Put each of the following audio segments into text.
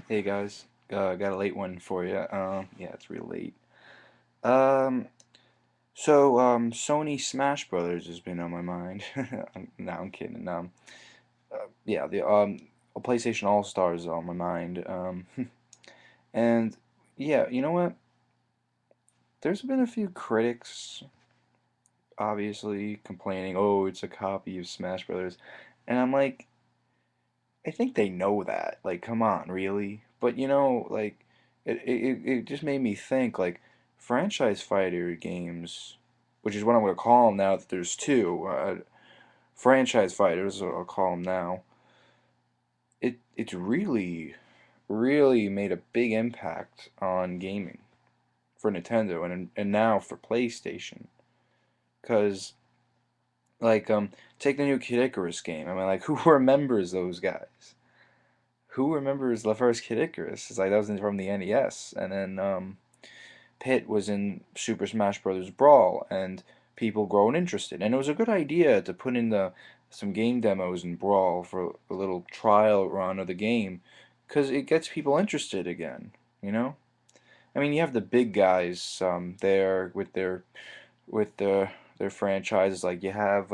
Hey guys, got a late one for you. Yeah, it's real late. Um, Sony Smash Brothers has been on my mind. No, I'm kidding. Yeah, the PlayStation All Stars is on my mind. And yeah, you know what? There's been a few critics, obviously, complaining, "Oh, it's a copy of Smash Brothers," and I'm like, I think they know that. Like, come on, really? But like, it just made me think, like, franchise fighter games, which is what I'm gonna call them now that there's two, franchise fighters, I'll call them now. It's really made a big impact on gaming for Nintendo and now for PlayStation. Cause like take the new Kid Icarus game. I mean, like, who remembers those guys? Who remembers the first Kid Icarus? It's like that was from the NES, and then Pit was in Super Smash Bros. Brawl, and people grown interested. And it was a good idea to put in the some game demos in Brawl for a little trial run of the game, because it gets people interested again. You know, I mean, you have the big guys there with their franchises. Like you have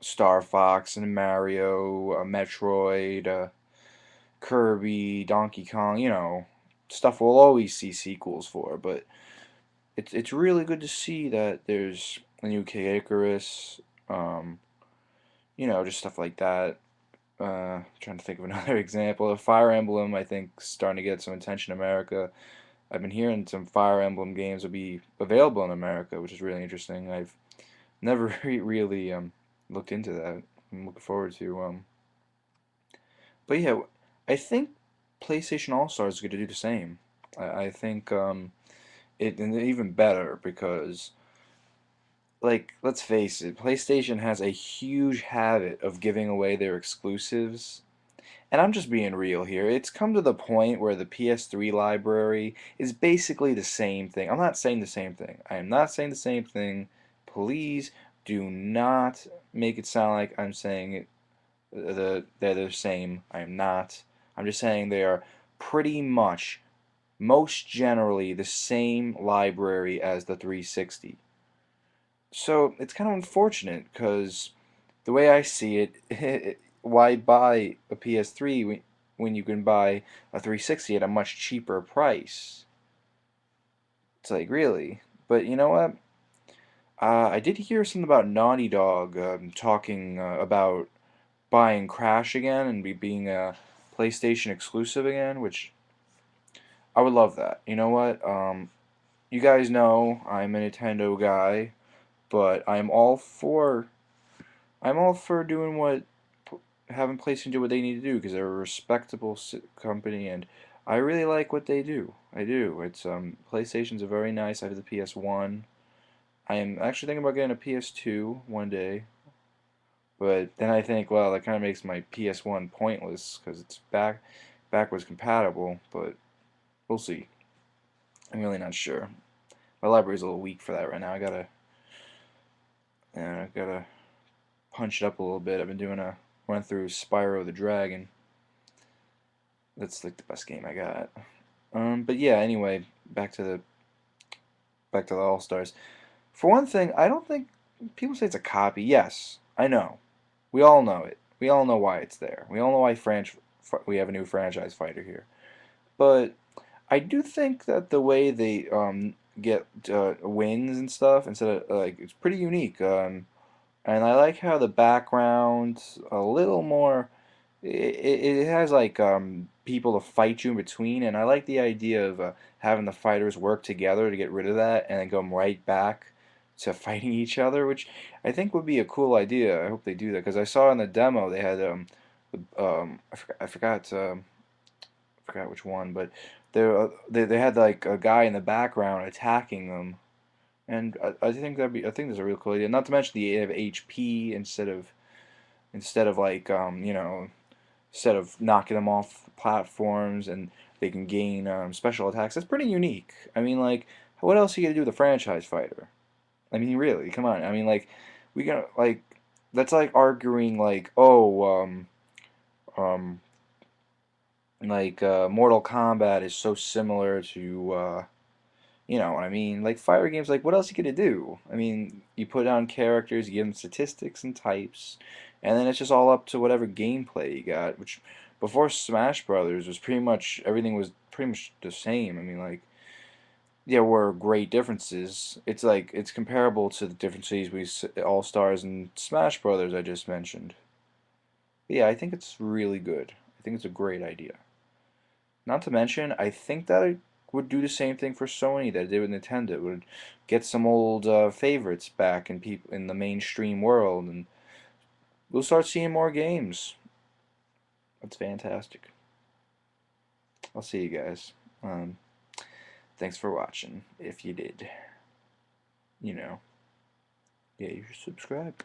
Star Fox and Mario, Metroid. Kirby, Donkey Kong, stuff we'll always see sequels for, but it's really good to see that there's a new Kid Icarus, um, just stuff like that. Trying to think of another example. Fire Emblem, I think, starting to get some attention in America. I've been hearing some Fire Emblem games will be available in America, which is really interesting. I've never really looked into that. I'm looking forward to. But yeah, I think PlayStation All Stars is going to do the same. I think it and even better because, like, let's face it, PlayStation has a huge habit of giving away their exclusives. And I'm just being real here. It's come to the point where the PS3 library is basically the same thing. I'm not saying the same thing. I am not saying the same thing. Please do not make it sound like I'm saying they're the same. I am not. I'm just saying they are pretty much, most generally, the same library as the 360. So it's kind of unfortunate because the way I see it, why buy a PS3 when you can buy a 360 at a much cheaper price? It's like, really? But you know what? I did hear something about Naughty Dog talking about buying Crash again and being a PlayStation exclusive again, which I would love that. You know what? You guys know I'm a Nintendo guy, but I'm all for doing what having PlayStation do what they need to do because they're a respectable company and I really like what they do. I do. It's PlayStation's a very nice. I have the PS1. I am actually thinking about getting a PS2 one day. But then I think, well, that kind of makes my PS1 pointless because it's backwards compatible. But we'll see. I'm really not sure. My library's a little weak for that right now. I gotta punch it up a little bit. I've been doing a run through Spyro the Dragon. That's like the best game I got. But yeah. Anyway, back to the All Stars. For one thing, I don't think people say it's a copy. Yes, I know. We all know it. We all know why it's there. We all know why we have a new franchise fighter here. But I do think that the way they get wins and stuff instead of like it's pretty unique. And I like how the background's a little more. It has like people to fight you in between, and I like the idea of having the fighters work together to get rid of that, and then go right back to fighting each other, which I think would be a cool idea. I hope they do that because I saw in the demo they had I forgot which one, but they had like a guy in the background attacking them, and I think I think that's a real cool idea. Not to mention they have HP instead of like instead of knocking them off platforms and they can gain special attacks. That's pretty unique. I mean, like, what else are you gonna do with a franchise fighter? I mean, really, come on. I mean, like, that's like arguing like, oh, um, Like Mortal Kombat is so similar to you know what I mean? Like fire games, like what else you gonna do? I mean, you put on characters, you give them statistics and types, and then it's just all up to whatever gameplay you got. Which before Smash Brothers was pretty much everything was pretty much the same. I mean, like there were great differences. It's like it's comparable to the differences we All Stars and Smash Brothers I just mentioned. But yeah, I think it's really good. I think it's a great idea. Not to mention, I think that it would do the same thing for Sony that it did with Nintendo. It would get some old favorites back in people in the mainstream world, and we'll start seeing more games. That's fantastic. I'll see you guys. Um, Thanks for watching. If you did, you know, yeah, you should subscribe.